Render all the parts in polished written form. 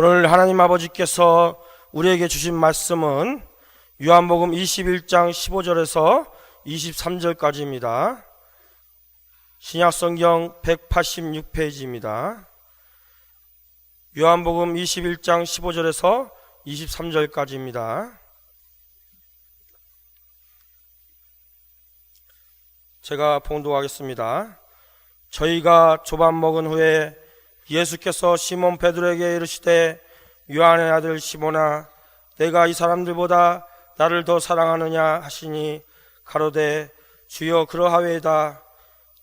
오늘 하나님 아버지께서 우리에게 주신 말씀은 요한복음 21장 15절에서 23절까지입니다. 신약성경 186페이지입니다. 요한복음 21장 15절에서 23절까지입니다. 제가 봉독하겠습니다. 저희가 조반 먹은 후에 예수께서 시몬 베드로에게 이르시되 요한의 아들 시몬아 내가 이 사람들보다 나를 더 사랑하느냐 하시니 가로되 주여 그러하외이다.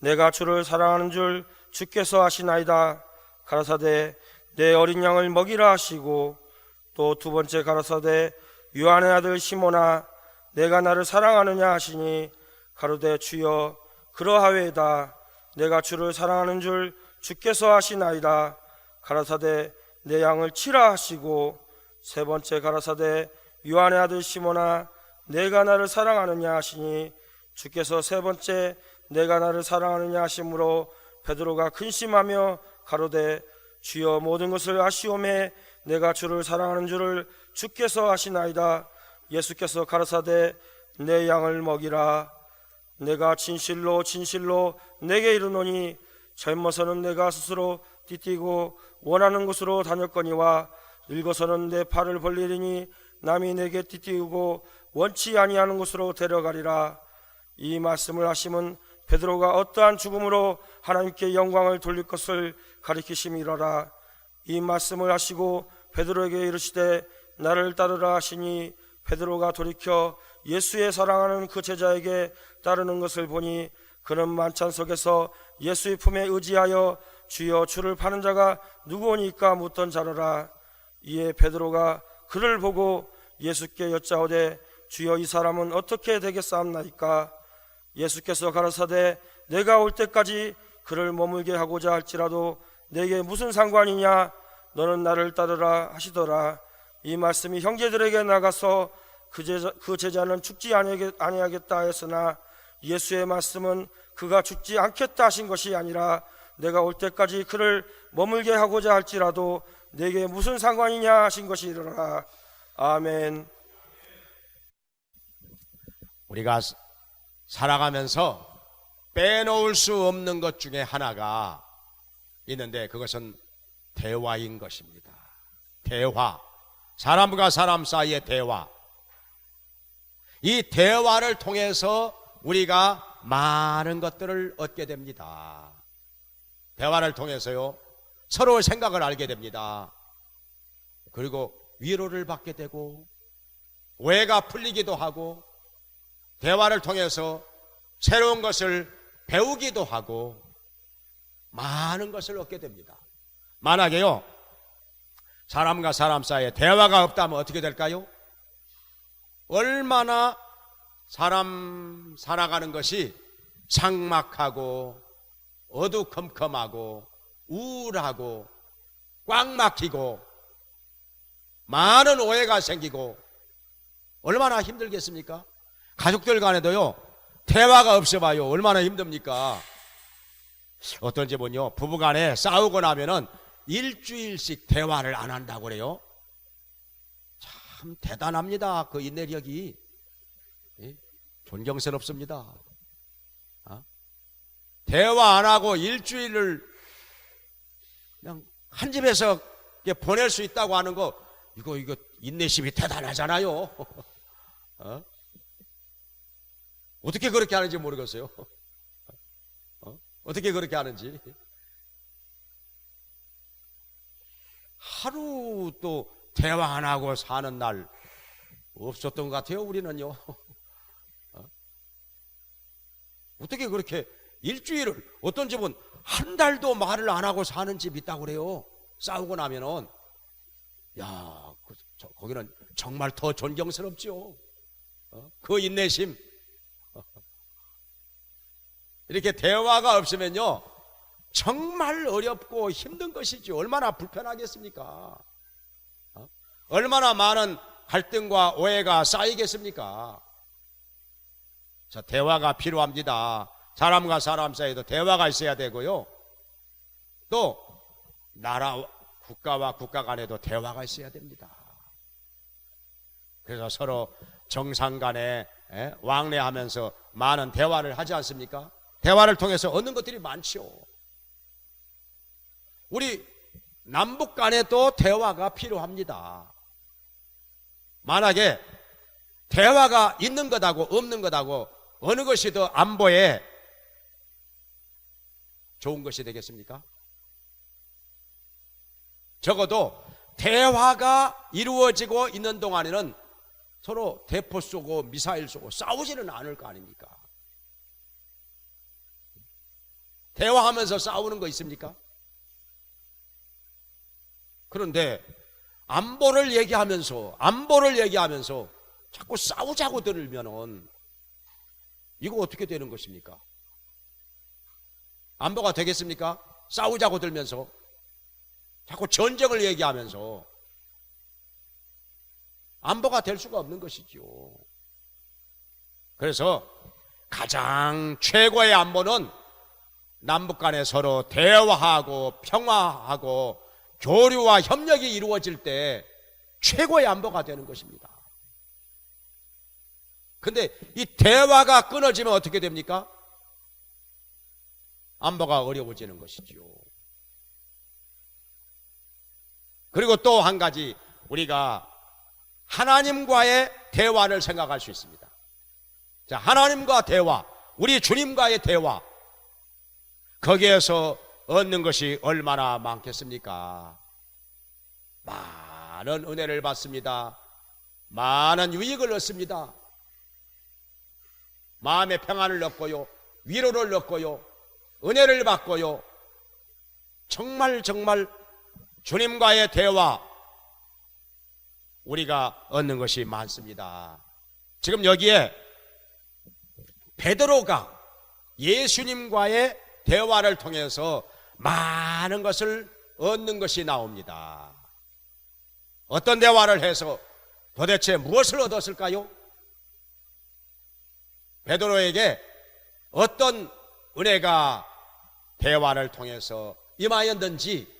내가 주를 사랑하는 줄 주께서 아시나이다. 가라사대 내 어린 양을 먹이라 하시고 또 두 번째 가라사대 요한의 아들 시몬아 내가 나를 사랑하느냐 하시니 가로되 주여 그러하외이다. 내가 주를 사랑하는 줄 주께서 아시나이다. 가라사대 내 양을 치라 하시고 세 번째 가라사대 요한의 아들 시몬아 내가 나를 사랑하느냐 하시니 주께서 세 번째 내가 나를 사랑하느냐 하심으로 베드로가 근심하며 가로되 주여 모든 것을 아시오매 내가 주를 사랑하는 줄을 주께서 아시나이다. 예수께서 가라사대 내 양을 먹이라. 내가 진실로 진실로 내게 이르노니 젊어서는 내가 스스로 띠띠고 원하는 곳으로 다녔거니와 늙어서는 내 팔을 벌리리니 남이 내게 띠띠우고 원치 아니하는 곳으로 데려가리라. 이 말씀을 하심은 베드로가 어떠한 죽음으로 하나님께 영광을 돌릴 것을 가리키심이로라. 이 말씀을 하시고 베드로에게 이르시되 나를 따르라 하시니 베드로가 돌이켜 예수의 사랑하는 그 제자에게 따르는 것을 보니 그는 만찬 속에서 예수의 품에 의지하여 주여 주를 파는 자가 누구오니까 묻던 자로라. 이에 베드로가 그를 보고 예수께 여짜오되 주여 이 사람은 어떻게 되겠사옵나이까. 예수께서 가라사대 내가 올 때까지 그를 머물게 하고자 할지라도 내게 무슨 상관이냐. 너는 나를 따르라 하시더라. 이 말씀이 형제들에게 나가서 그 제자는 죽지 아니하겠다 했으나 예수의 말씀은 그가 죽지 않겠다 하신 것이 아니라 내가 올 때까지 그를 머물게 하고자 할지라도 내게 무슨 상관이냐 하신 것이라. 아멘. 우리가 살아가면서 빼놓을 수 없는 것 중에 하나가 있는데 그것은 대화인 것입니다. 대화. 사람과 사람 사이의 대화. 이 대화를 통해서 우리가 많은 것들을 얻게 됩니다. 대화를 통해서요 서로의 생각을 알게 됩니다. 그리고 위로를 받게 되고 오해가 풀리기도 하고 대화를 통해서 새로운 것을 배우기도 하고 많은 것을 얻게 됩니다. 만약에요 사람과 사람 사이에 대화가 없다면 어떻게 될까요? 얼마나 사람 살아가는 것이 삭막하고 어두컴컴하고 우울하고 꽉 막히고 많은 오해가 생기고 얼마나 힘들겠습니까? 가족들 간에도요 대화가 없어봐요 얼마나 힘듭니까? 어떤 집은요 부부간에 싸우고 나면은 일주일씩 대화를 안 한다고 그래요. 참 대단합니다. 그 인내력이 존경스럽습니다. 대화 안 하고 일주일을 그냥 한 집에서 보낼 수 있다고 하는 거 이거 인내심이 대단하잖아요. 어떻게 그렇게 하는지 모르겠어요. 어떻게 그렇게 하는지. 하루 또 대화 안 하고 사는 날 없었던 것 같아요. 우리는요. 어떻게 그렇게 일주일을 어떤 집은 한 달도 말을 안 하고 사는 집이 있다고 그래요. 싸우고 나면은 야 거기는 정말 더 존경스럽죠. 그 인내심. 이렇게 대화가 없으면요 정말 어렵고 힘든 것이죠. 얼마나 불편하겠습니까? 얼마나 많은 갈등과 오해가 쌓이겠습니까? 자, 대화가 필요합니다. 사람과 사람 사이에도 대화가 있어야 되고요. 또 나라 국가와 국가 간에도 대화가 있어야 됩니다. 그래서 서로 정상 간에 왕래하면서 많은 대화를 하지 않습니까? 대화를 통해서 얻는 것들이 많죠. 우리 남북 간에도 대화가 필요합니다. 만약에 대화가 있는 것하고 없는 것하고 어느 것이 더 안보에 좋은 것이 되겠습니까? 적어도 대화가 이루어지고 있는 동안에는 서로 대포 쏘고 미사일 쏘고 싸우지는 않을 거 아닙니까? 대화하면서 싸우는 거 있습니까? 그런데 안보를 얘기하면서 자꾸 싸우자고 들으면은 이거 어떻게 되는 것입니까? 안보가 되겠습니까? 싸우자고 들면서 자꾸 전쟁을 얘기하면서 안보가 될 수가 없는 것이죠. 그래서 가장 최고의 안보는 남북 간에 서로 대화하고 평화하고 교류와 협력이 이루어질 때 최고의 안보가 되는 것입니다. 근데 이 대화가 끊어지면 어떻게 됩니까? 안보가 어려워지는 것이지요. 그리고 또 한 가지 우리가 하나님과의 대화를 생각할 수 있습니다. 자, 하나님과 대화, 우리 주님과의 대화, 거기에서 얻는 것이 얼마나 많겠습니까? 많은 은혜를 받습니다. 많은 유익을 얻습니다. 마음의 평안을 얻고요, 위로를 얻고요, 은혜를 받고요. 정말 주님과의 대화, 우리가 얻는 것이 많습니다. 지금 여기에 베드로가 예수님과의 대화를 통해서 많은 것을 얻는 것이 나옵니다. 어떤 대화를 해서 도대체 무엇을 얻었을까요? 베드로에게 어떤 은혜가 대화를 통해서 임하였는지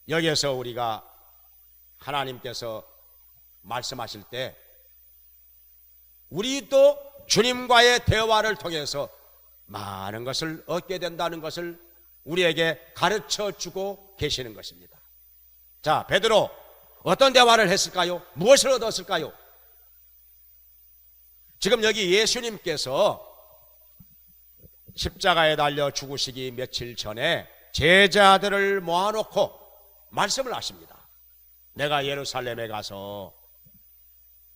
여기에서 우리가 하나님께서 말씀하실 때 우리도 주님과의 대화를 통해서 많은 것을 얻게 된다는 것을 우리에게 가르쳐 주고 계시는 것입니다. 자, 베드로 어떤 대화를 했을까요? 무엇을 얻었을까요? 지금 여기 예수님께서 십자가에 달려 죽으시기 며칠 전에 제자들을 모아놓고 말씀을 하십니다. 내가 예루살렘에 가서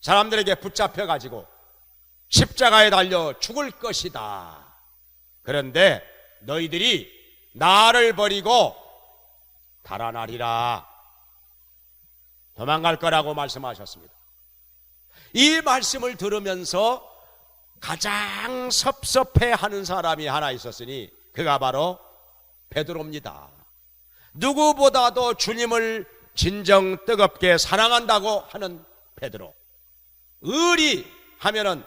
사람들에게 붙잡혀가지고 십자가에 달려 죽을 것이다. 그런데 너희들이 나를 버리고 달아나리라. 도망갈 거라고 말씀하셨습니다. 이 말씀을 들으면서 가장 섭섭해하는 사람이 하나 있었으니 그가 바로 베드로입니다. 누구보다도 주님을 진정 뜨겁게 사랑한다고 하는 베드로. 의리 하면은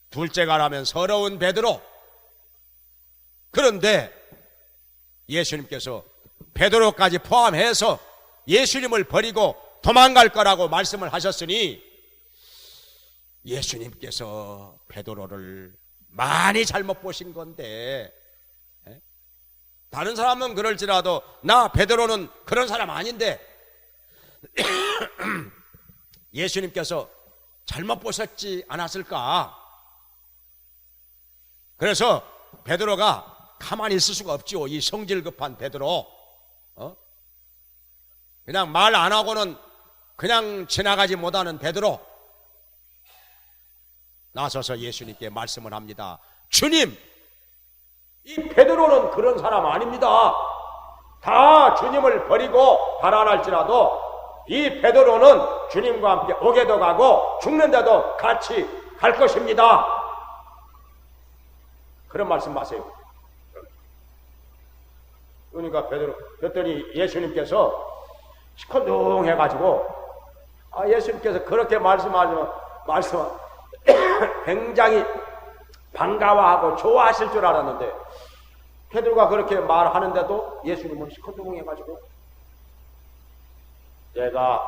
둘째가라면 서러운 베드로. 그런데 예수님께서 베드로까지 포함해서 예수님을 버리고 도망갈 거라고 말씀을 하셨으니 예수님께서 베드로를 많이 잘못 보신 건데, 다른 사람은 그럴지라도 나 베드로는 그런 사람 아닌데 예수님께서 잘못 보셨지 않았을까? 그래서 베드로가 가만히 있을 수가 없지요. 이 성질 급한 베드로, 그냥 말 안 하고는 그냥 지나가지 못하는 베드로 나서서 예수님께 말씀을 합니다. 주님, 이 베드로는 그런 사람 아닙니다. 다 주님을 버리고 달아날지라도 이 베드로는 주님과 함께 오게도 가고 죽는데도 같이 갈 것입니다. 그런 말씀 마세요. 그러니까 베드로 그랬더니 예수님께서 시큰둥해가지고 예수님께서 그렇게 말씀하시면 굉장히 반가워하고 좋아하실 줄 알았는데 베드로가 그렇게 말하는데도 예수님은 시큰둥해가지고 내가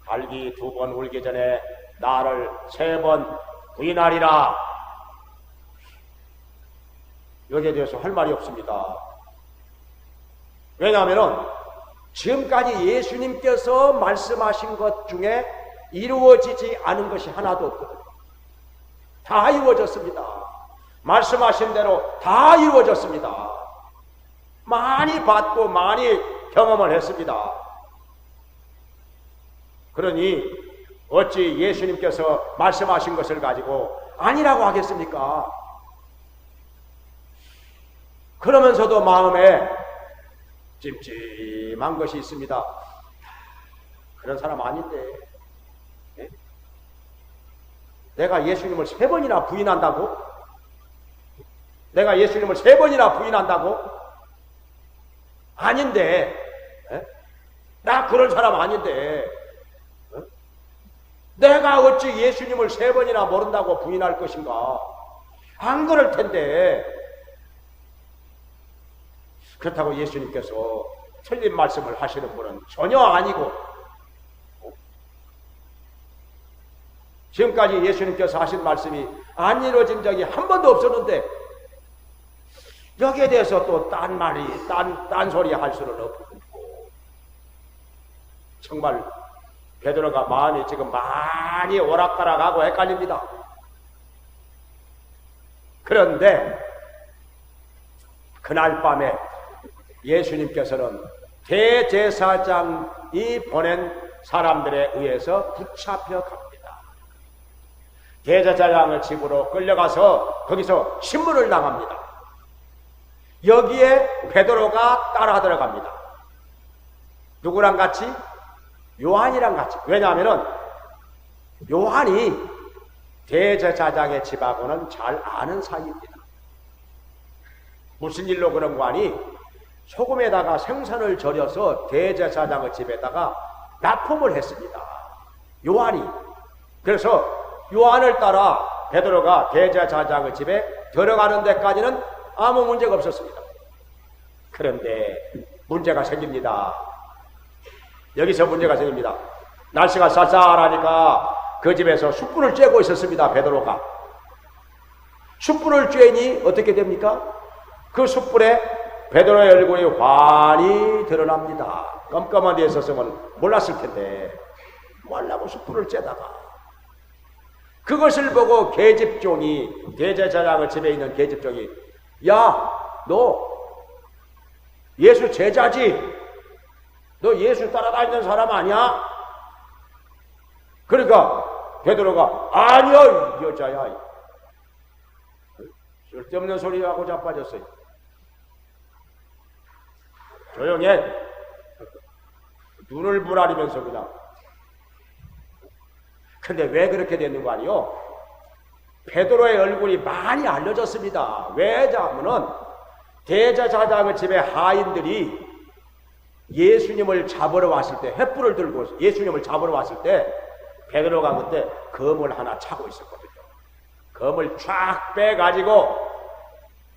갈기 2번 울기 전에 나를 3번 부인하리라. 여기에 대해서 할 말이 없습니다. 왜냐하면 지금까지 예수님께서 말씀하신 것 중에 이루어지지 않은 것이 하나도 없거든요. 다 이루어졌습니다. 말씀하신 대로 다 이루어졌습니다. 많이 받고 많이 경험을 했습니다. 그러니 어찌 예수님께서 말씀하신 것을 가지고 아니라고 하겠습니까? 그러면서도 마음에 찜찜한 것이 있습니다. 그런 사람 아닌데, 예? 내가 예수님을 3번이나 부인한다고? 내가 예수님을 3번이나 부인한다고? 아닌데, 예? 나 그런 사람 아닌데, 예? 내가 어찌 예수님을 3번이나 모른다고 부인할 것인가? 안 그럴 텐데. 그렇다고 예수님께서 틀린 말씀을 하시는 분은 전혀 아니고, 지금까지 예수님께서 하신 말씀이 안 이루어진 적이 한 번도 없었는데, 여기에 대해서 또 딴 소리 할 수는 없고, 정말 베드로가 마음이 지금 많이 오락가락하고 헷갈립니다. 그런데 그날 밤에 예수님께서는 대제사장이 보낸 사람들에 의해서 붙잡혀 갑니다. 대제사장의 집으로 끌려가서 거기서 신문을 당합니다. 여기에 베드로가 따라 들어갑니다. 누구랑 같이? 요한이랑 같이. 왜냐하면 요한이 대제사장의 집하고는 잘 아는 사이입니다. 무슨 일로 그런 거 아니? 소금에다가 생선을 절여서 대제사장의 집에다가 납품을 했습니다. 요한이. 그래서 요한을 따라 베드로가 대제사장의 집에 들어가는 데까지는 아무 문제가 없었습니다. 그런데 문제가 생깁니다. 여기서 문제가 생깁니다. 날씨가 쌀쌀하니까 그 집에서 숯불을 쬐고 있었습니다. 베드로가. 숯불을 쬐니 어떻게 됩니까? 그 숯불에 베드로의 얼굴이 환히 드러납니다. 깜깜한 데 있었으면 몰랐을 텐데 뭐하려고 숯불을 쬐다가, 그것을 보고 계집종이, 대제사장의 집에 있는 계집종이, 야, 너 예수 제자지? 너 예수 따라다니는 사람 아니야? 그러니까 베드로가, 아니요, 여자야. 쓸데없는 소리하고 자빠졌어요. 조용해. 눈을 부라리면서 그냥. 근데 왜 그렇게 됐는 거 아니요? 베드로의 얼굴이 많이 알려졌습니다. 왜냐하면은 대제사장의 집에 하인들이 예수님을 잡으러 왔을 때, 횃불을 들고 예수님을 잡으러 왔을 때 베드로가 그때 검을 하나 차고 있었거든요. 검을 쫙 빼가지고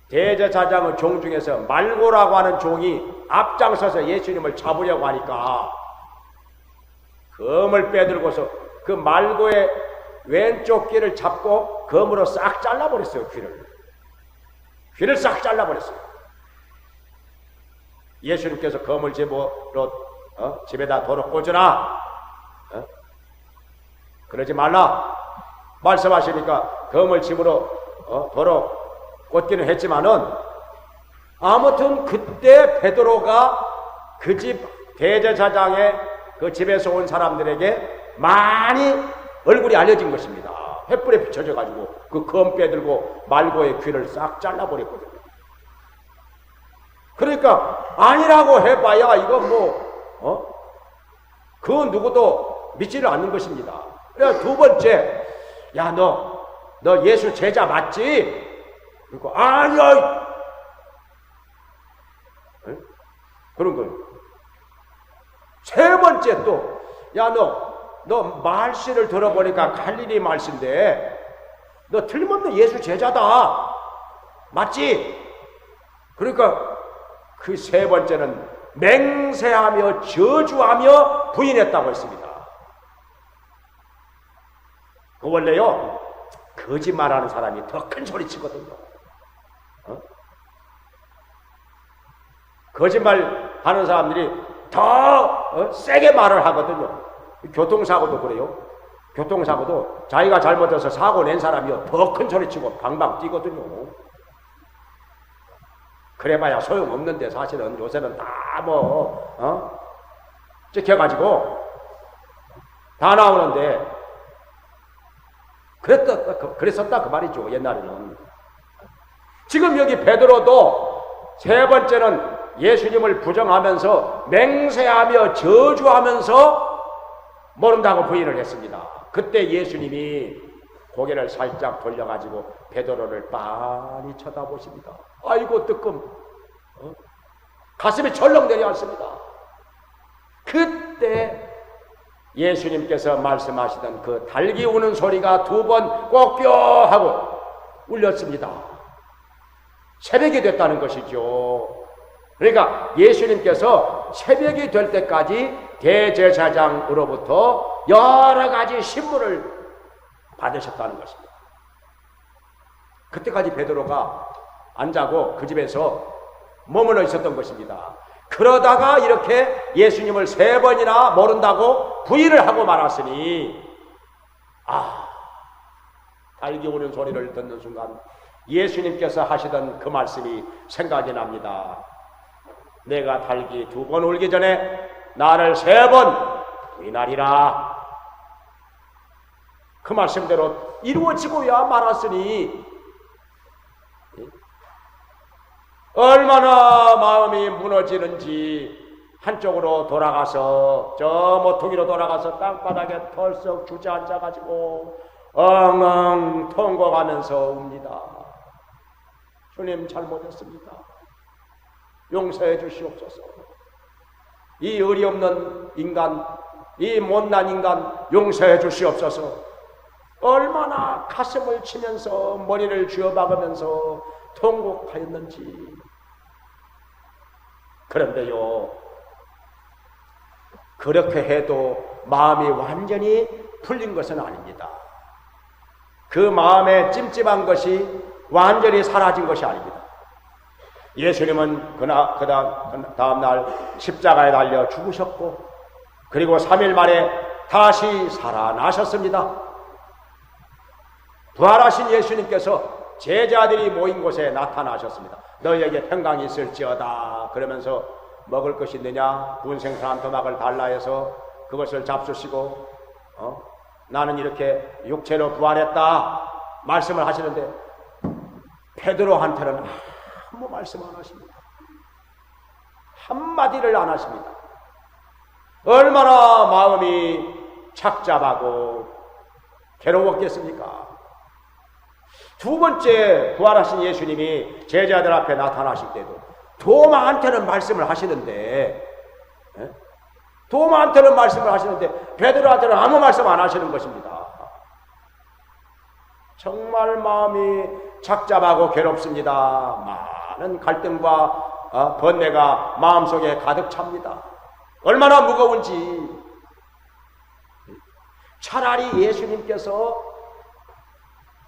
대제사장의 종 중에서 말고라고 하는 종이 앞장서서 예수님을 잡으려고 하니까 검을 빼들고서 그 말고의 왼쪽 귀를 잡고 검으로 싹 잘라버렸어요. 귀를 싹 잘라버렸어요. 예수님께서 검을 집에다 도로 꽂으라, 그러지 말라 말씀하시니까 검을 집으로 도로 꽂기는 했지만은, 아무튼 그때 베드로가 그 집 대제사장의 그 집에서 온 사람들에게 많이 얼굴이 알려진 것입니다. 횃불에 비춰져 가지고 그 검 빼들고 말고의 귀를 싹 잘라버렸거든요. 그러니까 아니라고 해봐야 이거 그 누구도 믿지를 않는 것입니다. 그래서 두 번째, 야, 너 예수 제자 맞지? 그리고 아니야. 그런 거예요. 세 번째 또, 야, 너 말씨를 들어보니까 갈릴리 말씨인데 너 틀림없는 예수 제자다 맞지? 그러니까 그 세 번째는 맹세하며 저주하며 부인했다고 했습니다. 그 원래요, 거짓말하는 사람이 더 큰 소리 치거든요. 거짓말하는 사람들이 더 세게 말을 하거든요. 교통사고도 그래요. 교통사고도 자기가 잘못해서 사고 낸 사람이요, 더 큰 소리 치고 방방 뛰거든요. 그래봐야 소용없는데 사실은 요새는 다 찍혀가지고 다 나오는데, 그랬었다 그 말이죠, 옛날에는. 지금 여기 베드로도 세 번째는 예수님을 부정하면서 맹세하며 저주하면서 모른다고 부인을 했습니다. 그때 예수님이 고개를 살짝 돌려가지고 베드로를 빤히 쳐다보십니다. 아이고 뜨끔, 가슴이 철렁 내려앉습니다. 그때 예수님께서 말씀하시던 그 달기 우는 소리가 두 번 꼭뼈 하고 울렸습니다. 새벽이 됐다는 것이죠. 그러니까 예수님께서 새벽이 될 때까지 대제사장으로부터 여러 가지 신문을 받으셨다는 것입니다. 그때까지 베드로가 안 자고 그 집에서 머물러 있었던 것입니다. 그러다가 이렇게 예수님을 세 번이나 모른다고 부인을 하고 말았으니, 달기 우는 소리를 듣는 순간 예수님께서 하시던 그 말씀이 생각이 납니다. 내가 달기 두 번 울기 전에 나를 세 번 부인하리라. 그 말씀대로 이루어지고야 말았으니 얼마나 마음이 무너지는지, 한쪽으로 돌아가서 저 모퉁이로 돌아가서 땅바닥에 털썩 주저앉아가지고 엉엉 통곡하면서 웁니다. 주님, 잘못했습니다. 용서해 주시옵소서. 이 의리 없는 인간, 이 못난 인간 용서해 주시옵소서. 얼마나 가슴을 치면서 머리를 쥐어박으면서 통곡하였는지. 그런데요, 그렇게 해도 마음이 완전히 풀린 것은 아닙니다. 그 마음에 찜찜한 것이 완전히 사라진 것이 아닙니다. 예수님은 그 다음날 십자가에 달려 죽으셨고, 그리고 3일 만에 다시 살아나셨습니다. 부활하신 예수님께서 제자들이 모인 곳에 나타나셨습니다. 너희에게 평강이 있을지어다. 그러면서 먹을 것이 있느냐? 구운 생선 한 토막을 달라 해서 그것을 잡수시고, 나는 이렇게 육체로 부활했다 말씀을 하시는데, 베드로한테는 아무 말씀 안 하십니다. 한마디를 안 하십니다. 얼마나 마음이 착잡하고 괴로웠겠습니까? 두 번째 부활하신 예수님이 제자들 앞에 나타나실 때도 도마한테는 말씀을 하시는데, 도마한테는 말씀을 하시는데 베드로한테는 아무 말씀 안 하시는 것입니다. 정말 마음이 착잡하고 괴롭습니다. 많은 갈등과 번뇌가 마음속에 가득 찹니다. 얼마나 무거운지. 차라리 예수님께서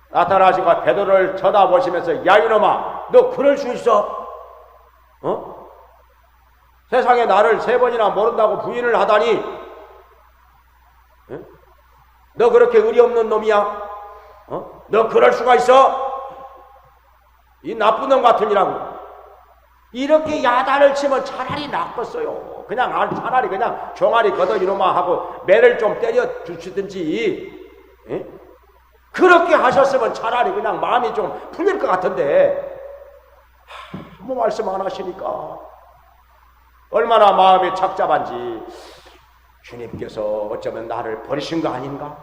나타나시고 베드로를 쳐다보시면서, 야 이놈아, 너 그럴 수 있어? 세상에 나를 세 번이나 모른다고 부인을 하다니, 너 그렇게 의리 없는 놈이야? 너 그럴 수가 있어? 이 나쁜 놈 같으니라고. 이렇게 야단을 치면 차라리 나빴어요. 그냥 차라리 그냥 종아리 걷어 이놈아 하고 매를 좀 때려 주시든지, 그렇게 하셨으면 차라리 그냥 마음이 좀 풀릴 것 같은데, 아무 말씀 안 하시니까 얼마나 마음이 착잡한지. 주님께서 어쩌면 나를 버리신 거 아닌가?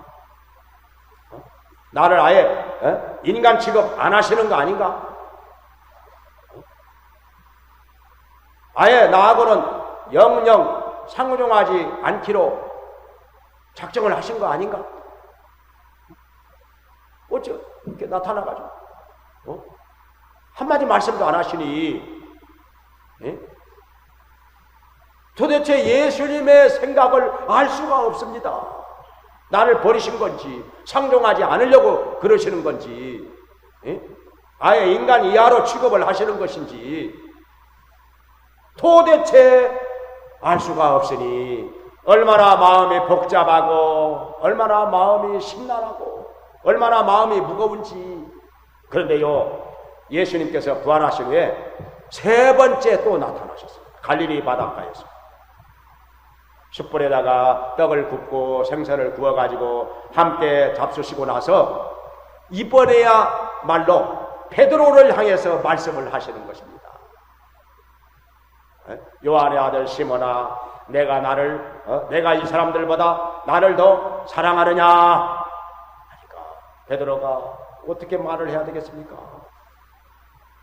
나를 아예 인간 취급 안 하시는 거 아닌가? 아예 나하고는 영영 상종하지 않기로 작정을 하신 거 아닌가? 어째 이렇게 나타나가지고 한마디 말씀도 안 하시니, 도대체 예수님의 생각을 알 수가 없습니다. 나를 버리신 건지 상종하지 않으려고 그러시는 건지, 예? 아예 인간 이하로 취급을 하시는 것인지 도대체 알 수가 없으니 얼마나 마음이 복잡하고 얼마나 마음이 심란하고 얼마나 마음이 무거운지. 그런데요, 예수님께서 부활하신 후에 세 번째 또 나타나셨어요. 갈릴리 바닷가에서 숯불에다가 떡을 굽고 생선을 구워가지고 함께 잡수시고 나서 이번에야말로 베드로를 향해서 말씀을 하시는 것입니다. 요한의 아들 시몬아, 내가 이 사람들보다 나를 더 사랑하느냐 하니까 베드로가 어떻게 말을 해야 되겠습니까?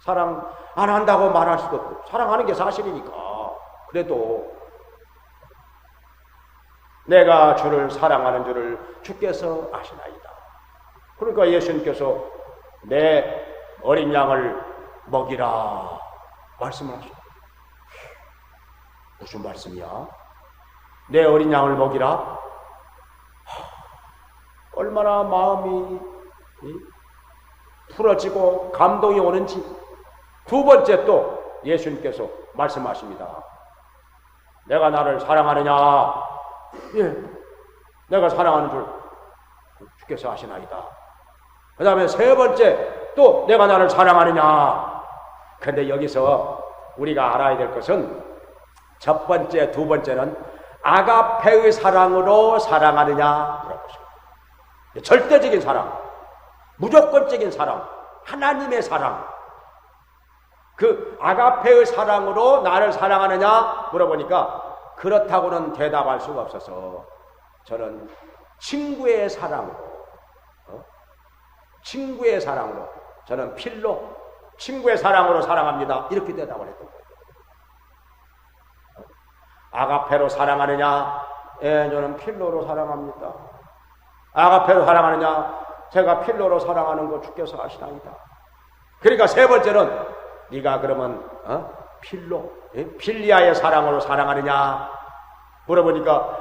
사랑 안 한다고 말할 수도 없고 사랑하는 게 사실이니까. 그래도 내가 주를 사랑하는 줄을 주께서 아시나이다. 그러니까 예수님께서 내 어린 양을 먹이라 말씀을 하셨다. 무슨 말씀이야? 내 어린 양을 먹이라? 얼마나 마음이 풀어지고 감동이 오는지. 두 번째 또 예수님께서 말씀하십니다. 내가 나를 사랑하느냐? 예, 내가 사랑하는 줄 주께서 아시나이다. 그 다음에 세 번째 또 내가 나를 사랑하느냐? 근데 여기서 우리가 알아야 될 것은 첫 번째, 두 번째는 아가페의 사랑으로 사랑하느냐 그런 것입니다. 절대적인 사랑, 무조건적인 사랑, 하나님의 사랑. 그 아가페의 사랑으로 나를 사랑하느냐 물어보니까 그렇다고는 대답할 수가 없어서 저는 친구의 사랑으로, 친구의 사랑으로, 저는 필로, 친구의 사랑으로 사랑합니다. 이렇게 대답을 했던 거예요. 아가페로 사랑하느냐? 예, 저는 필로로 사랑합니다. 아가페로 사랑하느냐? 제가 필로로 사랑하는 거 주께서 아시나이다. 그러니까 세 번째는 네가 그러면 필로, 필리아의 사랑으로 사랑하느냐 물어보니까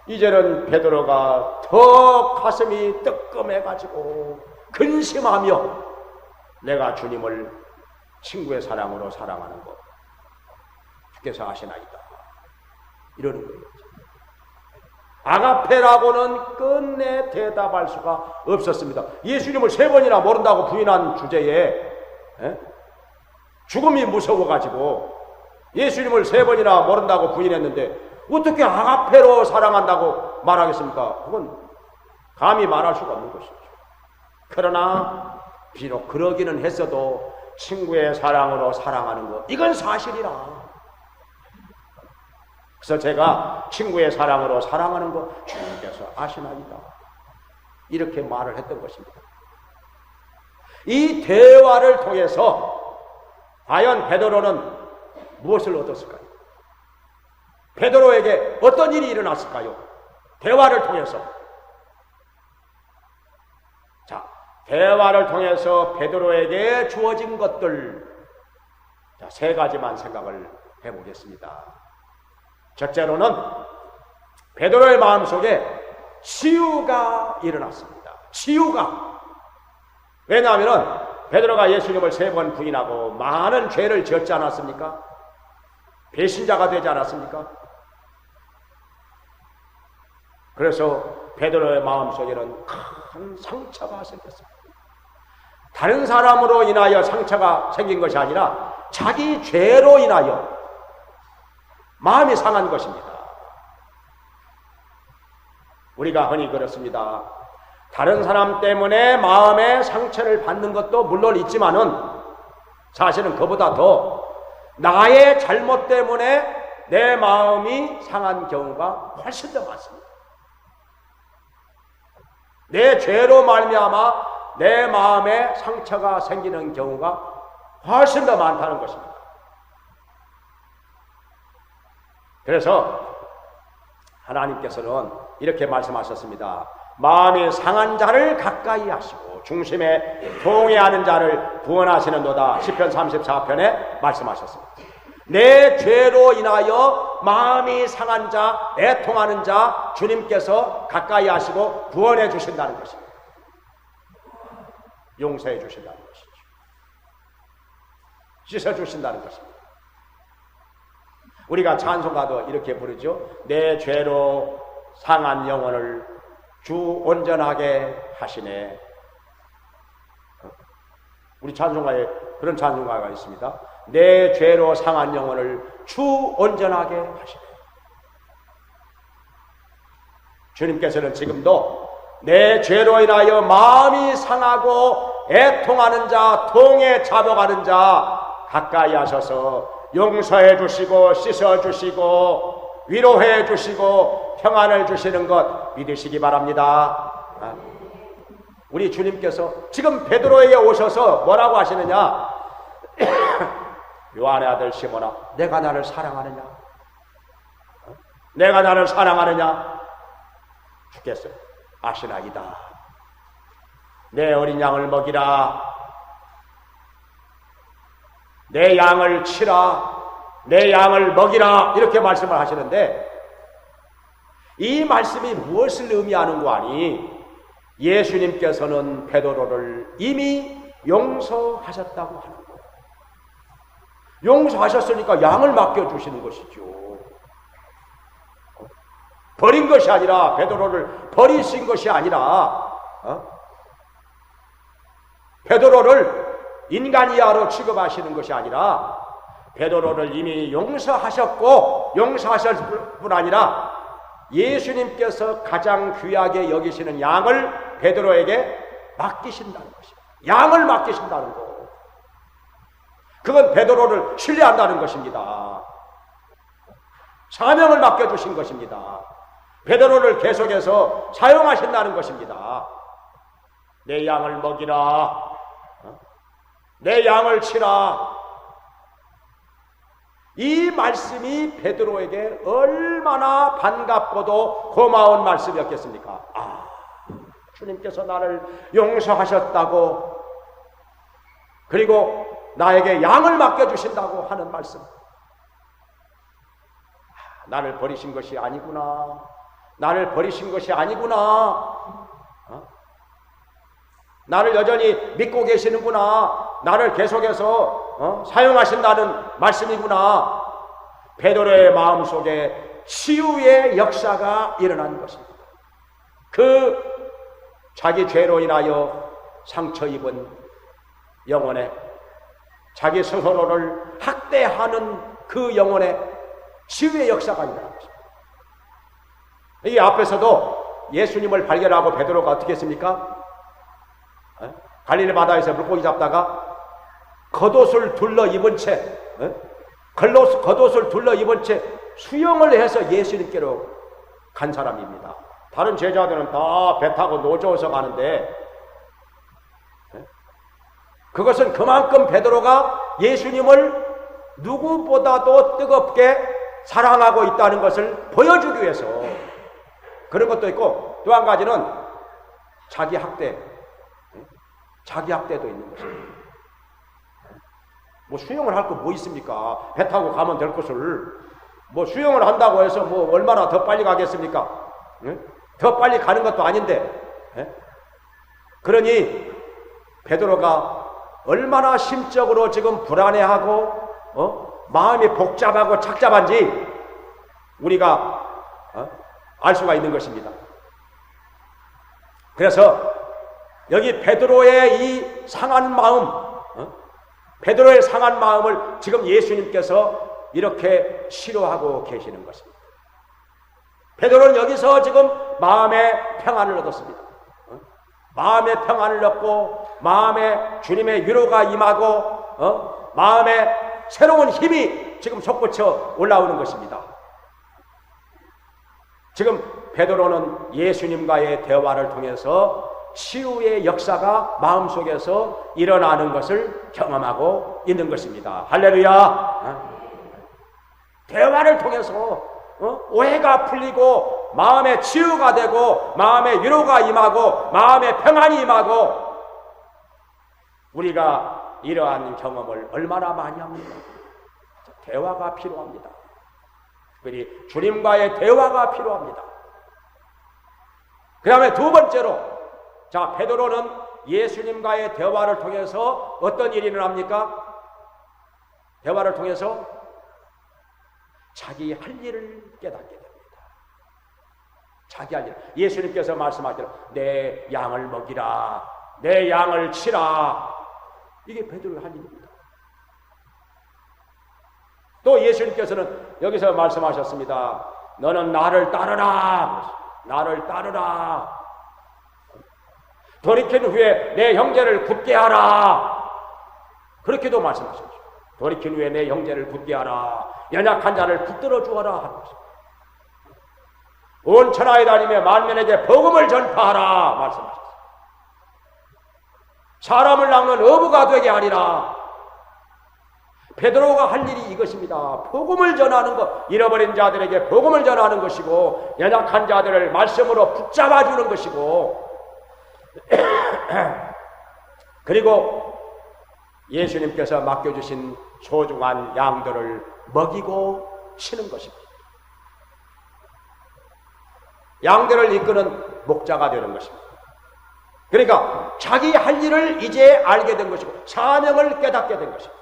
이제는 베드로가 더 가슴이 뜨끔해가지고 근심하며 내가 주님을 친구의 사랑으로 사랑하는 것 주께서 아시나이다 이러는 거예요. 아가페라고는 끝내 대답할 수가 없었습니다. 예수님을 세 번이나 모른다고 부인한 주제에 죽음이 무서워가지고 예수님을 세 번이나 모른다고 부인했는데 어떻게 아가페로 사랑한다고 말하겠습니까? 그건 감히 말할 수가 없는 것이죠. 그러나 비록 그러기는 했어도 친구의 사랑으로 사랑하는 것 이건 사실이라. 그래서 제가 친구의 사랑으로 사랑하는 것 주님께서 아시나이다 이렇게 말을 했던 것입니다. 이 대화를 통해서 과연 베드로는 무엇을 얻었을까요? 베드로에게 어떤 일이 일어났을까요? 대화를 통해서. 자, 대화를 통해서 베드로에게 주어진 것들 세 가지만 생각을 해보겠습니다. 첫째로는 베드로의 마음속에 치유가 일어났습니다. 치유가. 왜냐하면 베드로가 예수님을 세 번 부인하고 많은 죄를 지었지 않았습니까? 배신자가 되지 않았습니까? 그래서 베드로의 마음속에는 큰 상처가 생겼습니다. 다른 사람으로 인하여 상처가 생긴 것이 아니라 자기 죄로 인하여 마음이 상한 것입니다. 우리가 흔히 그렇습니다. 다른 사람 때문에 마음의 상처를 받는 것도 물론 있지만은 사실은 그보다 더 나의 잘못 때문에 내 마음이 상한 경우가 훨씬 더 많습니다. 내 죄로 말미암아 내 마음에 상처가 생기는 경우가 훨씬 더 많다는 것입니다. 그래서 하나님께서는 이렇게 말씀하셨습니다. 마음이 상한 자를 가까이 하시고 중심에 통회하는 자를 구원하시는도다. 시편 34편에 말씀하셨습니다. 내 죄로 인하여 마음이 상한 자, 애통하는 자 주님께서 가까이 하시고 구원해 주신다는 것입니다. 용서해 주신다는 것이죠. 씻어 주신다는 것입니다. 우리가 찬송가도 이렇게 부르죠. 내 죄로 상한 영혼을 주 온전하게 하시네. 우리 찬송가에 그런 찬송가가 있습니다. 내 죄로 상한 영혼을 주 온전하게 하시네. 주님께서는 지금도 내 죄로 인하여 마음이 상하고 애통하는 자, 통에 잡아가는 자 가까이 하셔서 용서해 주시고 씻어 주시고 위로해 주시고 평안을 주시는 것 믿으시기 바랍니다. 우리 주님께서 지금 베드로에게 오셔서 뭐라고 하시느냐? 요한의 아들 시몬아, 내가 나를 사랑하느냐? 내가 나를 사랑하느냐? 주께서 아시나이다. 내 어린 양을 먹이라. 내 양을 치라. 내 양을 먹이라. 이렇게 말씀을 하시는데 이 말씀이 무엇을 의미하는 거 아니? 예수님께서는 베드로를 이미 용서하셨다고 하는 거예요. 용서하셨으니까 양을 맡겨주시는 것이죠. 버린 것이 아니라, 베드로를 버리신 것이 아니라 베드로를 인간 이하로 취급하시는 것이 아니라 베드로를 이미 용서하셨고 용서하실 뿐 아니라 예수님께서 가장 귀하게 여기시는 양을 베드로에게 맡기신다는 것입니다. 양을 맡기신다는 것. 그건 베드로를 신뢰한다는 것입니다. 사명을 맡겨주신 것입니다. 베드로를 계속해서 사용하신다는 것입니다. 내 양을 먹이라. 내 양을 치라. 이 말씀이 베드로에게 얼마나 반갑고도 고마운 말씀이었겠습니까? 주님께서 나를 용서하셨다고, 그리고 나에게 양을 맡겨주신다고 하는 말씀. 나를 버리신 것이 아니구나. 나를 버리신 것이 아니구나. 나를 여전히 믿고 계시는구나. 나를 계속해서 사용하신다는 말씀이구나. 베드로의 마음속에 치유의 역사가 일어난 것입니다. 그 자기 죄로 인하여 상처 입은 영혼에, 자기 스스로를 학대하는 그 영혼에 치유의 역사가 일어난 것입니다. 이 앞에서도 예수님을 발견하고 베드로가 어떻게 했습니까? 갈릴리 바다에서 물고기 잡다가 겉옷을 둘러 입은 채, 겉옷을 둘러 입은 채 수영을 해서 예수님께로 간 사람입니다. 다른 제자들은 다 배 타고 노저어서 가는데, 그것은 그만큼 베드로가 예수님을 누구보다도 뜨겁게 사랑하고 있다는 것을 보여주기 위해서 그런 것도 있고, 또 한 가지는 자기 학대도 있는 것입니다. 뭐 수영을 할 거 뭐 있습니까? 배 타고 가면 될 것을 뭐 수영을 한다고 해서 뭐 얼마나 더 빨리 가겠습니까? 더 빨리 가는 것도 아닌데. 그러니 베드로가 얼마나 심적으로 지금 불안해하고 마음이 복잡하고 착잡한지 우리가 알 수가 있는 것입니다. 그래서 여기 베드로의 이 상한 마음, 베드로의 상한 마음을 지금 예수님께서 이렇게 치료하고 계시는 것입니다. 베드로는 여기서 지금 마음의 평안을 얻었습니다. 마음의 평안을 얻고 마음에 주님의 위로가 임하고 마음에 새로운 힘이 지금 솟구쳐 올라오는 것입니다. 지금 베드로는 예수님과의 대화를 통해서 치유의 역사가 마음속에서 일어나는 것을 경험하고 있는 것입니다. 할렐루야. 대화를 통해서 오해가 풀리고 마음의 치유가 되고 마음의 위로가 임하고 마음의 평안이 임하고, 우리가 이러한 경험을 얼마나 많이 합니까? 대화가 필요합니다. 특별히 주님과의 대화가 필요합니다. 그 다음에 두 번째로, 자, 베드로는 예수님과의 대화를 통해서 어떤 일이 일어납니까? 대화를 통해서 자기 할 일을 깨닫게 됩니다. 자기 할 일. 예수님께서 말씀하시기를 내 양을 먹이라, 내 양을 치라. 이게 베드로의 할 일입니다. 또 예수님께서는 여기서 말씀하셨습니다. 너는 나를 따르라. 나를 따르라. 돌이킨 후에 내 형제를 굳게 하라. 그렇게도 말씀하셨죠. 돌이킨 후에 내 형제를 굳게 하라. 연약한 자를 붙들어 주어라 하는 것입니다. 온 천하에 다니며 만민에게 복음을 전파하라 말씀하셨습니다. 사람을 낚는 어부가 되게 하리라. 베드로가 할 일이 이것입니다. 복음을 전하는 것, 잃어버린 자들에게 복음을 전하는 것이고, 연약한 자들을 말씀으로 붙잡아 주는 것이고, 그리고 예수님께서 맡겨주신 소중한 양들을 먹이고 치는 것입니다. 양들을 이끄는 목자가 되는 것입니다. 그러니까 자기 할 일을 이제 알게 된 것이고, 사명을 깨닫게 된 것입니다.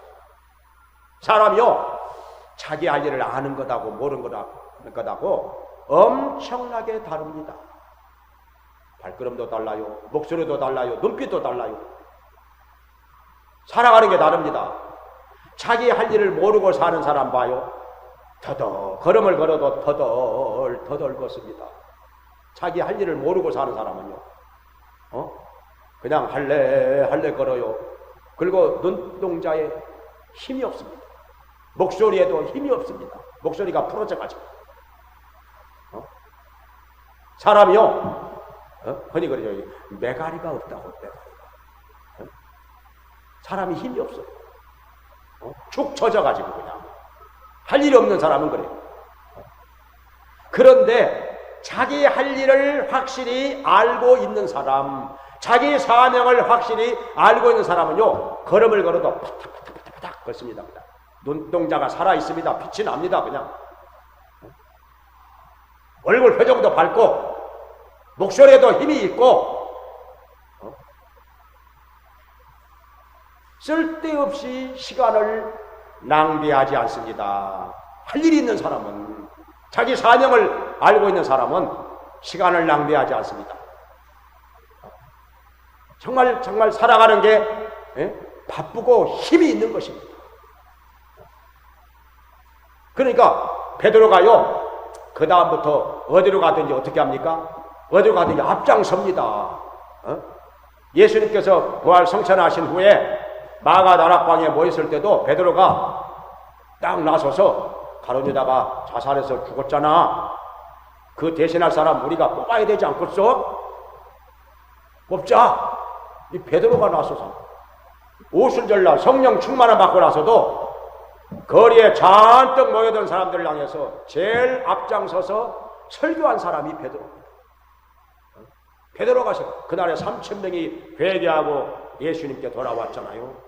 사람이요, 자기 할 일을 아는 것하고 모르는 것하고 엄청나게 다릅니다. 발걸음도 달라요, 목소리도 달라요, 눈빛도 달라요. 살아가는 게 다릅니다. 자기 할 일을 모르고 사는 사람 봐요, 터덜 걸음을 걸어도 터덜 걷습니다. 자기 할 일을 모르고 사는 사람은요, 그냥 할래 걸어요. 그리고 눈동자에 힘이 없습니다. 목소리에도 힘이 없습니다. 목소리가 부러져가지고. 사람이요, 흔히 그러죠. 메가리가 없다고, 메가리가. 사람이 힘이 없어요. 축 처져가지고 그냥. 할 일이 없는 사람은 그래요. 그런데 자기 할 일을 확실히 알고 있는 사람, 자기 사명을 확실히 알고 있는 사람은요, 걸음을 걸어도 파닥파닥 걷습니다. 눈동자가 살아있습니다. 빛이 납니다. 그냥 얼굴 표정도 밝고 목소리에도 힘이 있고 쓸데없이 시간을 낭비하지 않습니다. 할 일이 있는 사람은, 자기 사명을 알고 있는 사람은 시간을 낭비하지 않습니다. 정말 살아가는 게 바쁘고 힘이 있는 것입니다. 그러니까 베드로가요, 그 다음부터 어디로 가든지 어떻게 합니까? 어디로 가든지 앞장섭니다. 예수님께서 부활 성천하신 후에 마가다락방에 모였을 때도 베드로가 딱 나서서 가룟유다가 자살해서 죽었잖아. 그 대신할 사람 우리가 뽑아야 되지 않겠어? 뽑자. 이 베드로가 나서서 오순절날 성령 충만을 받고 나서도 거리에 잔뜩 모여든 사람들을 향해서 제일 앞장서서 설교한 사람이 베드로입니다. 베드로가 그날에 3,000명이 회개하고 예수님께 돌아왔잖아요.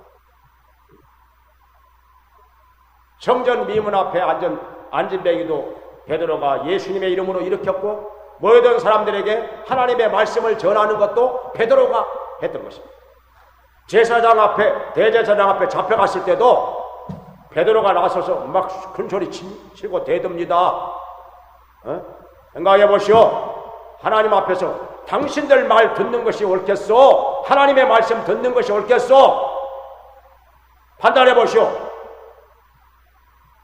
성전 미문 앞에 앉은 배기도 베드로가 예수님의 이름으로 일으켰고, 모여든 사람들에게 하나님의 말씀을 전하는 것도 베드로가 했던 것입니다. 제사장 앞에, 대제사장 앞에 잡혀갔을 때도 베드로가 나서서 막 큰소리 치고 대듭니다. 생각해 보시오. 하나님 앞에서 당신들 말 듣는 것이 옳겠소? 하나님의 말씀 듣는 것이 옳겠소? 판단해 보시오.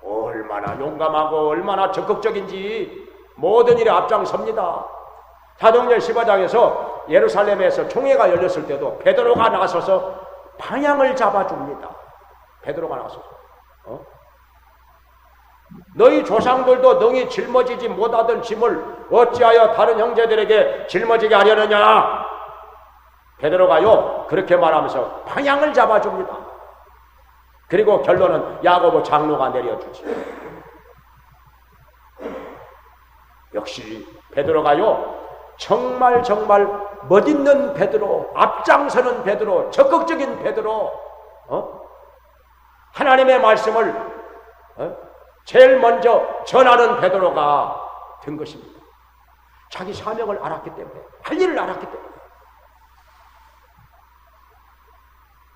얼마나 용감하고 얼마나 적극적인지 모든 일에 앞장섭니다. 사도행전 15장에서 예루살렘에서 총회가 열렸을 때도 베드로가 나서서 방향을 잡아줍니다. 베드로가 나서서. 너희 조상들도 능히 짊어지지 못하던 짐을 어찌하여 다른 형제들에게 짊어지게 하려느냐? 베드로가요, 그렇게 말하면서 방향을 잡아줍니다. 그리고 결론은 야고보 장로가 내려주지. 역시 베드로가요, 정말 멋있는 베드로, 앞장서는 베드로, 적극적인 베드로, 하나님의 말씀을 제일 먼저 전하는 베드로가 된 것입니다. 자기 사명을 알았기 때문에, 할 일을 알았기 때문에.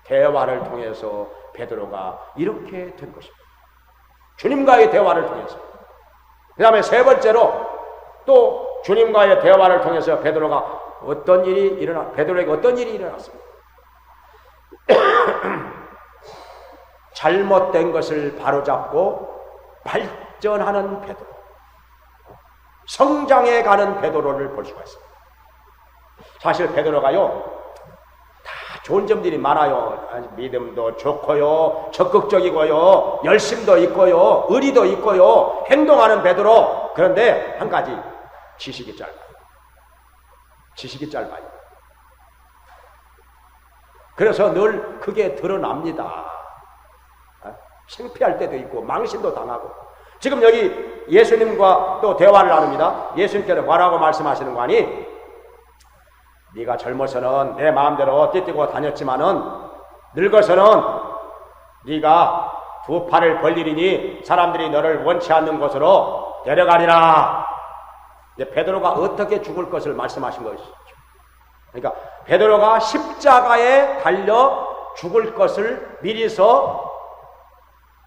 대화를 통해서 베드로가 이렇게 된 것입니다. 주님과의 대화를 통해서. 그 다음에 세 번째로 또 주님과의 대화를 통해서 베드로에게 어떤 일이 일어났습니까? 잘못된 것을 바로잡고 발전하는 베드로, 성장해 가는 베드로를 볼 수가 있습니다. 사실 베드로가요, 다 좋은 점들이 많아요. 믿음도 좋고요, 적극적이고요, 열심도 있고요, 의리도 있고요, 행동하는 베드로. 그런데 한 가지, 지식이 짧아요. 지식이 짧아요. 그래서 늘 그게 드러납니다. 창피할 때도 있고 망신도 당하고. 지금 여기 예수님과 또 대화를 나눕니다. 예수님께서 뭐라고 말씀하시는 거 아니? 네가 젊어서는 내 마음대로 뛰뛰고 다녔지만은 늙어서는 네가 두 팔을 벌리리니 사람들이 너를 원치 않는 곳으로 데려가리라. 이제 베드로가 어떻게 죽을 것을 말씀하신 것이죠. 그러니까 베드로가 십자가에 달려 죽을 것을 미리서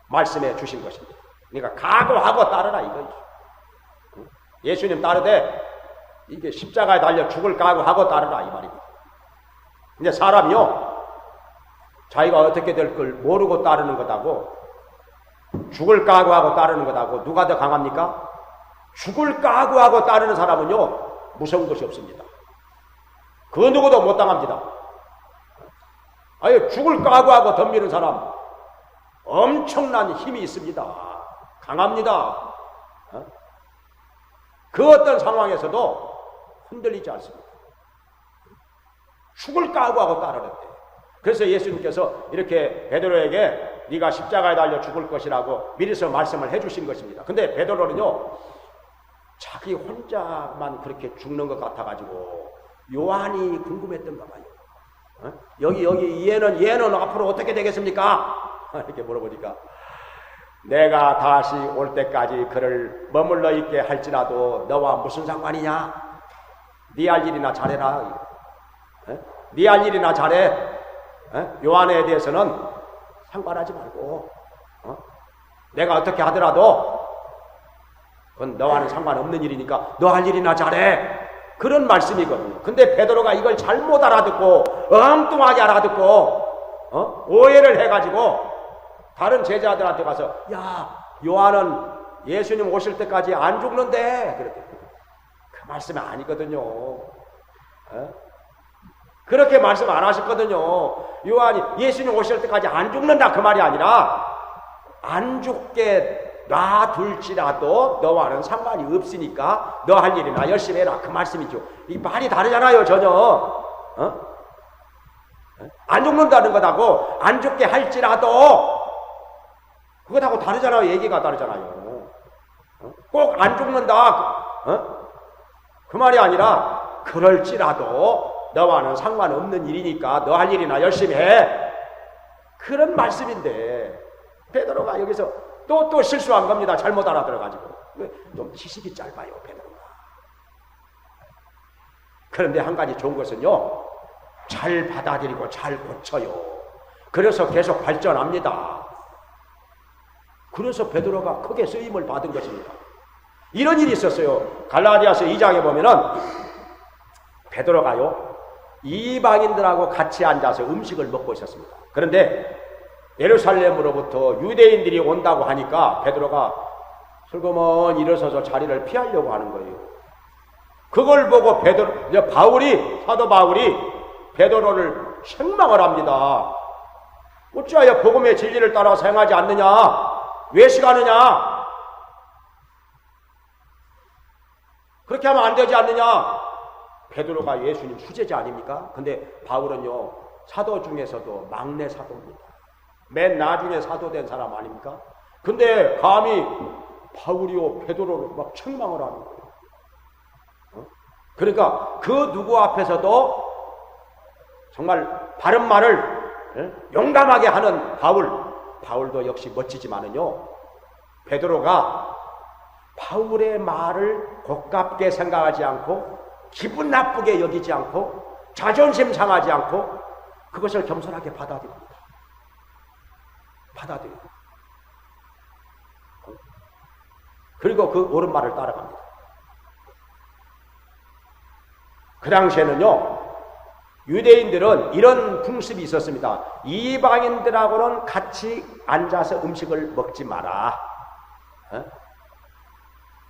말씀해 주신 것입니다. 그러니까 각오하고 따르라 이거죠. 예수님 따르되 이게 십자가에 달려 죽을 각오하고 따르라 이 말입니다. 근데 사람이요, 자기가 어떻게 될 걸 모르고 따르는 것하고 죽을 각오하고 따르는 것하고 누가 더 강합니까? 죽을 각오하고 따르는 사람은요, 무서운 것이 없습니다. 그 누구도 못 당합니다. 아예 죽을 각오하고 덤비는 사람 엄청난 힘이 있습니다. 강합니다. 그 어떤 상황에서도 흔들리지 않습니다. 죽을 각오하고 따르는데. 그래서 예수님께서 이렇게 베드로에게 네가 십자가에 달려 죽을 것이라고 미리서 말씀을 해주신 것입니다. 근데 베드로는요, 자기 혼자만 그렇게 죽는 것 같아가지고 요한이 궁금했던가 봐요. 여기 얘는 앞으로 어떻게 되겠습니까? 이렇게 물어보니까 내가 다시 올 때까지 그를 머물러 있게 할지라도 너와 무슨 상관이냐? 네 할 일이나 잘해라. 네 할 일이나 잘해. 요한에 대해서는 상관하지 말고 내가 어떻게 하더라도 그건 너와는 상관없는 일이니까 너 할 일이나 잘해. 그런 말씀이거든요. 근데 베드로가 이걸 잘못 알아듣고 엉뚱하게 알아듣고 오해를 해가지고 다른 제자들한테 가서 야, 요한은 예수님 오실 때까지 안 죽는데 그랬더니 그 말씀이 아니거든요. 그렇게 말씀 안 하셨거든요. 요한이 예수님 오실 때까지 안 죽는다 그 말이 아니라 안 죽게 놔둘지라도 너와는 상관이 없으니까 너 할 일이나 열심히 해라 그 말씀이죠. 이 말이 다르잖아요 전혀. 안 죽는다는 것하고 안 죽게 할지라도 그것하고 다르잖아요. 얘기가 다르잖아요. 꼭 안 죽는다 그 말이 아니라 그럴지라도 너와는 상관없는 일이니까 너 할 일이나 열심히 해 그런 말씀인데 베드로가 여기서 또 실수한 겁니다. 잘못 알아들어가지고. 좀 지식이 짧아요 베드로가. 그런데 한 가지 좋은 것은요, 잘 받아들이고 잘 고쳐요. 그래서 계속 발전합니다. 그래서 베드로가 크게 쓰임을 받은 것입니다. 이런 일이 있었어요. 갈라디아서 2장에 보면은 베드로가요, 이방인들하고 같이 앉아서 음식을 먹고 있었습니다. 그런데 예루살렘으로부터 유대인들이 온다고 하니까 베드로가 슬그머니 일어서서 자리를 피하려고 하는 거예요. 그걸 보고 사도 바울이 베드로를 책망을 합니다. 어찌하여 복음의 진리를 따라 사용하지 않느냐? 외식하느냐? 그렇게 하면 안 되지 않느냐? 베드로가 예수님 수제자 아닙니까? 근데 바울은요, 사도 중에서도 막내 사도입니다. 맨 나중에 사도된 사람 아닙니까? 근데 감히 바울이요 베드로를 막 책망을 하는 거예요. 그러니까 그 누구 앞에서도 정말 바른 말을 용감하게 하는 바울도 역시 멋지지만은요, 베드로가 바울의 말을 고깝게 생각하지 않고 기분 나쁘게 여기지 않고 자존심 상하지 않고 그것을 겸손하게 받아들입니다. 그리고 그 옳은 말을 따라갑니다. 그 당시에는요, 유대인들은 이런 풍습이 있었습니다. 이방인들하고는 같이 앉아서 음식을 먹지 마라.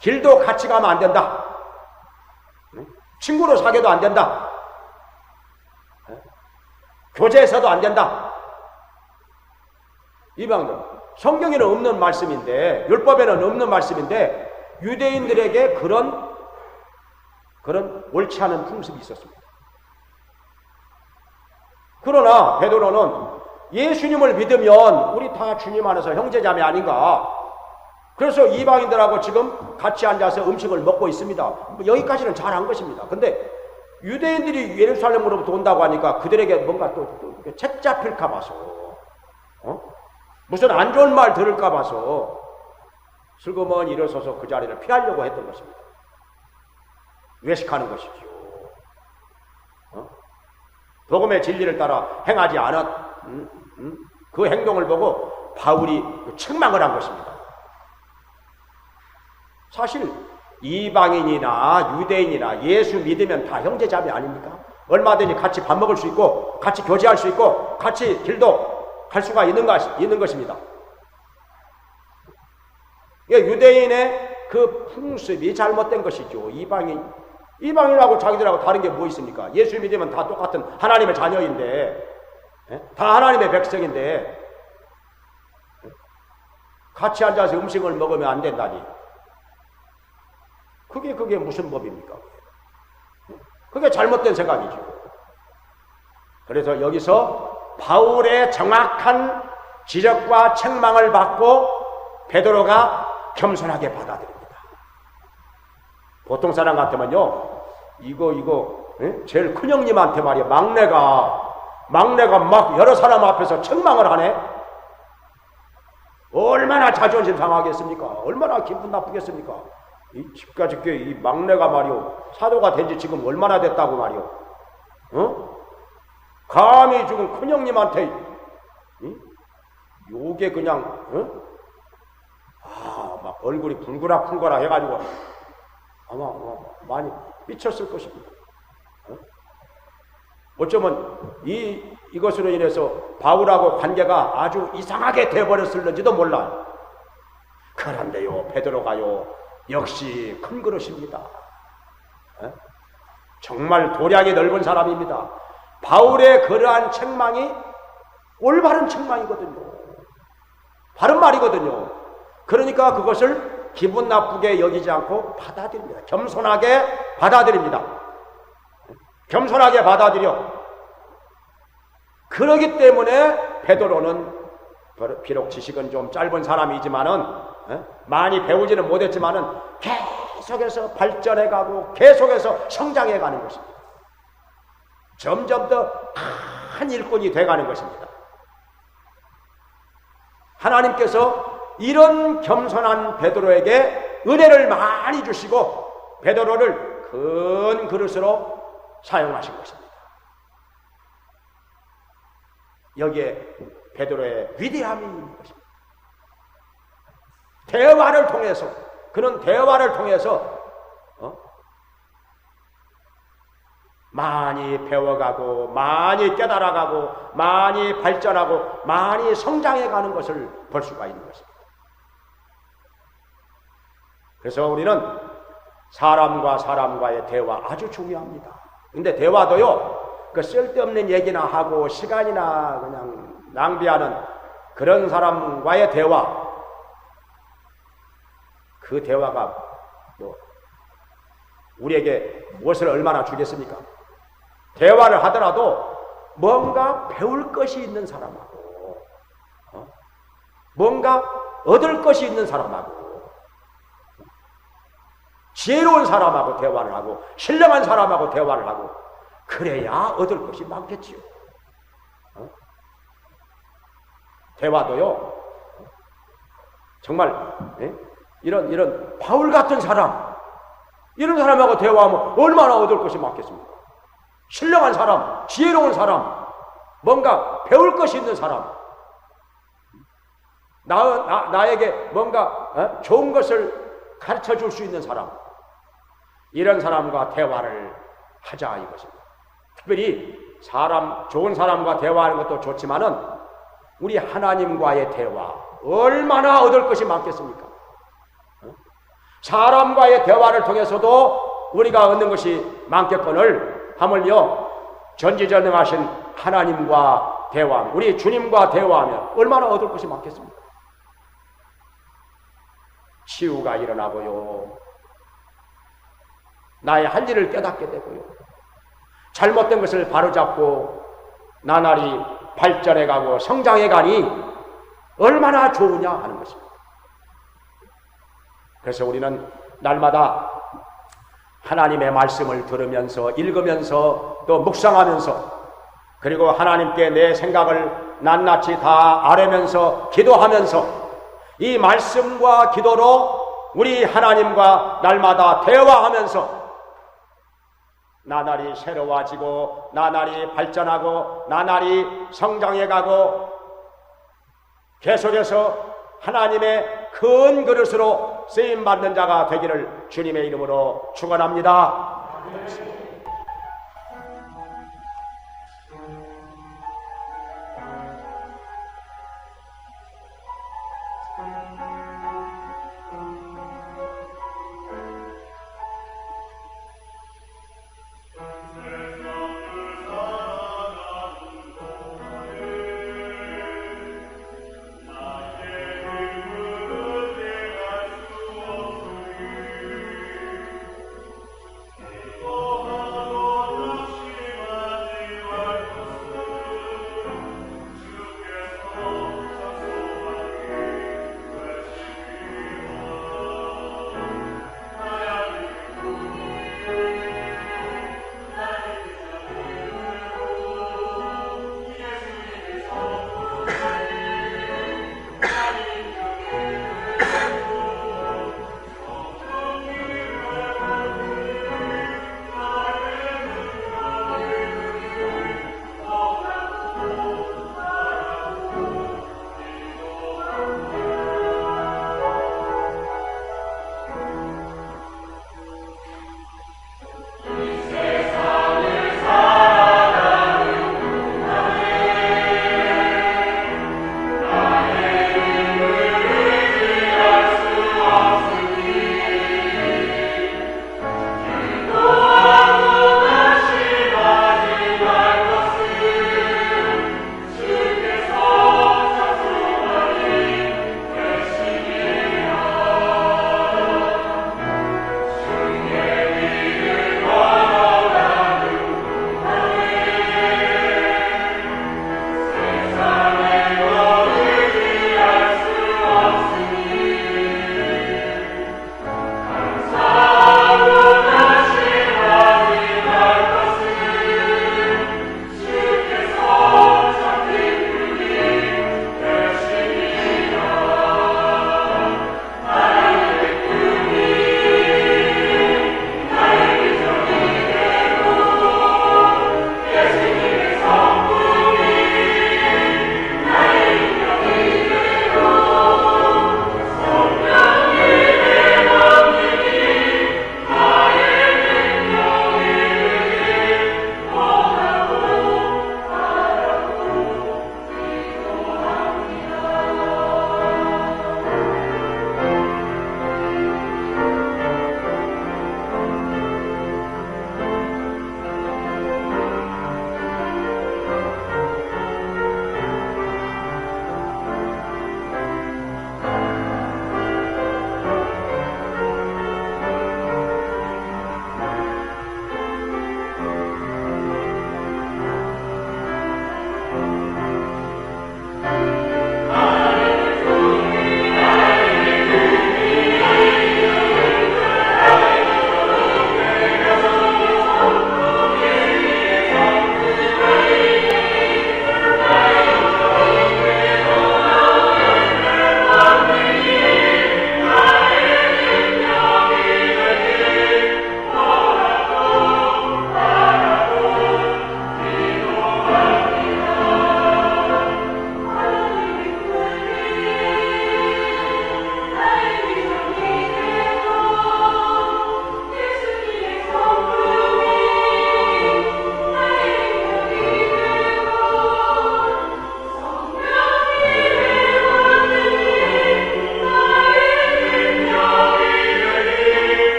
길도 같이 가면 안 된다. 친구로 사귀어도 안 된다. 교제에서도 안 된다. 이방인들. 성경에는 없는 말씀인데, 율법에는 없는 말씀인데, 유대인들에게 그런 옳지 않은 풍습이 있었습니다. 그러나 베드로는 예수님을 믿으면 우리 다 주님 안에서 형제자매 아닌가? 그래서 이방인들하고 지금 같이 앉아서 음식을 먹고 있습니다. 여기까지는 잘한 것입니다. 근데 유대인들이 예루살렘으로부터 온다고 하니까 그들에게 뭔가 또 책 잡힐까 봐서, 무슨 안 좋은 말 들을까 봐서 슬그머니 일어서서 그 자리를 피하려고 했던 것입니다. 외식하는 것이죠. 복음의 진리를 따라 행하지 않은 그 행동을 보고 바울이 책망을 한 것입니다. 사실 이방인이나 유대인이나 예수 믿으면 다 형제자매 아닙니까? 얼마든지 같이 밥 먹을 수 있고 같이 교제할 수 있고 같이 길도 갈 수가 있는 것입니다. 유대인의 그 풍습이 잘못된 것이죠. 이방인하고 자기들하고 다른 게 뭐 있습니까? 예수 믿으면 다 똑같은 하나님의 자녀인데, 다 하나님의 백성인데, 같이 앉아서 음식을 먹으면 안 된다니. 그게 무슨 법입니까? 그게 잘못된 생각이죠. 그래서 여기서 바울의 정확한 지적과 책망을 받고 베드로가 겸손하게 받아들입니다. 보통 사람 같으면요, 이거 제일 큰 형님한테 말이야, 막내가 막 여러 사람 앞에서 책망을 하네. 얼마나 자존심 상하겠습니까? 얼마나 기분 나쁘겠습니까? 이 집까지 이 막내가 말이오, 사도가 된 지 지금 얼마나 됐다고 말이오. 감히 지금 큰 형님한테 요게 그냥 막 얼굴이 불그라 해가지고 아마 많이 삐쳤을 것입니다. 어쩌면 이것으로 인해서 바울하고 관계가 아주 이상하게 되어버렸을는지도 몰라요. 그런데요, 베드로가요, 역시 큰 그릇입니다. 정말 도량이 넓은 사람입니다. 바울의 그러한 책망이 올바른 책망이거든요. 바른 말이거든요. 그러니까 그것을 기분 나쁘게 여기지 않고 받아들입니다. 겸손하게 받아들입니다. 겸손하게 받아들여. 그러기 때문에 베드로는 비록 지식은 좀 짧은 사람이지만은 많이 배우지는 못했지만은 계속해서 발전해가고 계속해서 성장해가는 것입니다. 점점 더 큰 일꾼이 돼가는 것입니다. 하나님께서 이런 겸손한 베드로에게 은혜를 많이 주시고 베드로를 큰 그릇으로 사용하신 것입니다. 여기에 베드로의 위대함이 있는 것입니다. 대화를 통해서, 그런 대화를 통해서 많이 배워가고 많이 깨달아가고 많이 발전하고 많이 성장해가는 것을 볼 수가 있는 것입니다. 그래서 우리는 사람과 사람과의 대화 아주 중요합니다. 근데 대화도요, 그 쓸데없는 얘기나 하고 시간이나 그냥 낭비하는 그런 사람과의 대화, 그 대화가 우리에게 무엇을 얼마나 주겠습니까? 대화를 하더라도 뭔가 배울 것이 있는 사람하고 뭔가 얻을 것이 있는 사람하고 지혜로운 사람하고 대화를 하고 신령한 사람하고 대화를 하고 그래야 얻을 것이 많겠지요. 대화도요, 정말 이런 바울 같은 사람, 이런 사람하고 대화하면 얼마나 얻을 것이 많겠습니까? 신령한 사람, 지혜로운 사람, 뭔가 배울 것이 있는 사람, 나에게 뭔가 좋은 것을 가르쳐 줄 수 있는 사람, 이런 사람과 대화를 하자 이것입니다. 특별히 좋은 사람과 대화하는 것도 좋지만은 우리 하나님과의 대화 얼마나 얻을 것이 많겠습니까? 사람과의 대화를 통해서도 우리가 얻는 것이 많겠거늘 하물며 전지전능하신 하나님과 대화하면, 우리 주님과 대화하면 얼마나 얻을 것이 많겠습니까? 치유가 일어나고요, 나의 할 일을 깨닫게 되고요, 잘못된 것을 바로잡고 나날이 발전해가고 성장해가니 얼마나 좋으냐 하는 것입니다. 그래서 우리는 날마다 하나님의 말씀을 들으면서, 읽으면서, 또 묵상하면서, 그리고 하나님께 내 생각을 낱낱이 다 아뢰면서 기도하면서 이 말씀과 기도로 우리 하나님과 날마다 대화하면서 나날이 새로워지고 나날이 발전하고 나날이 성장해가고 계속해서 하나님의 큰 그릇으로 쓰임받는 자가 되기를 주님의 이름으로 축원합니다.